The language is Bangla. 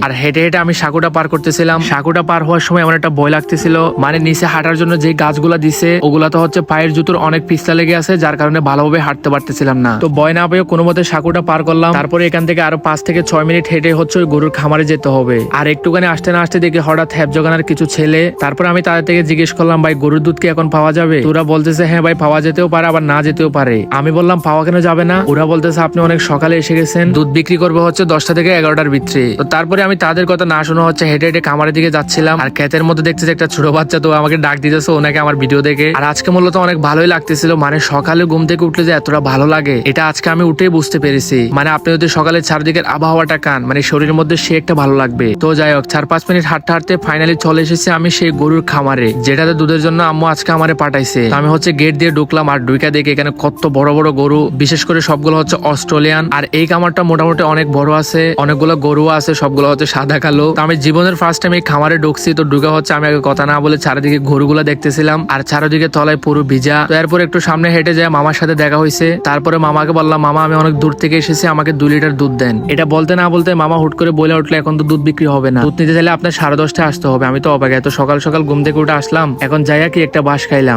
আর হেঁটে হেঁটে আমি সাঁকুটা পার করতেছিলাম। সাঁকুটা পার হওয়ার সময় এমন একটা ভয় লাগতেছিল, মানে নিচে হাঁটার জন্য যে গাছগুলা দিছে ওগুলা তো হচ্ছে পায়ের জুতোর অনেক পিছলা লেগে আছে, যার কারণে ভালোভাবে হাঁটতে পারতেছিলাম না। তো ভয় না পেয়ে কোনো মতে সাঁকুটা পার করলাম। তারপরে এখান থেকে আরো 5 থেকে 6 মিনিট হেঁটে হচ্ছে ওই গরুর খামারে যেতে হবে। আর একটুখানি আসতে না আসতে দেখি হঠাৎ হ্যাপজগানার কিছু ছেলে। তারপর আমি তাদের থেকে জিজ্ঞেস করলাম, ভাই গরুর দুধ কি এখন পাওয়া যাবে? ওরা বলতেছে হ্যাঁ ভাই পাওয়া যেতেও পারে আবার না যেতেও পারে। আমি বললাম পাওয়া কেন যাবে না? ওরা বলতেছে আপনি অনেক সকালে এসে গেছেন, দুধ বিক্রি করবো হচ্ছে 10টা থেকে 11টার ভিতরে। তো তারপরে আমি তাদের কথা না শোনা হচ্ছে হেঁটে হেঁটে খামারের দিকে যাচ্ছিলাম। আর ক্ষেতের মধ্যে দেখতেছে একটা ছোট বাচ্চা, তো আমাকে ডাক দিতেছে ওনাকে আমার ভিডিও দেখে। আর আজকে মূলত অনেক ভালোই লাগতেছিল, মানে সকালে ঘুম থেকে উঠলে যে এতটা ভালো লাগে এটা আজকে আমি উঠেই বুঝতে পেরেছি। মানে আপনি যদি সকালে চারদিকের আবহাওয়াটা কান, মানে শরীরের মধ্যে সে একটা ভালো লাগবে। তো যাই হোক 4-5 মিনিট হাঁটতে হাঁটতে ফাইনালি চলে এসেছি আমি সেই গরুর খামারে, যেটাতে দুধের জন্য আম্মু আজকে আমারে পাঠাইছে। তো আমি হচ্ছে গেট দিয়ে ঢুকলাম আর ঢুকা দেখে এখানে কত বড় বড় গরু, বিশেষ করে সবগুলো হচ্ছে অস্ট্রেলিয়ান। আর এই খামারটা মোটামুটি অনেক বড় আছে, অনেকগুলো গরু আছে, সবগুলো হচ্ছে সাদা কালো। তো আমি জীবনের ফার্স্ট টাইম এই খামারে ঢুকছি। তো ঢুকে হচ্ছে আমি আগে কথা না বলে চারিদিকে গরুগুলা দেখতেছিলাম, আর চারিদিকে তলায় পুরো ভিজা। তো এরপর একটু সামনে হেঁটে যায় মামার সাথে দেখা হয়েছে। তারপরে মামাকে বললাম মামা আমি অনেক দূর থেকে এসেছি, আমাকে 2 লিটার দুধ দেন। এটা বলতে না বলতে মামা হুট করে বলে উঠলো এখন তো দুধ বিক্রি হবে না, দুধ নিতে চাইলে আপনার 10:30টায় আসতে হবে। আমি তো অবাক, এত সকাল সকাল ঘুম থেকে উঠে আসলাম, এখন যাইয়া কি একটা বাস খাইলাম।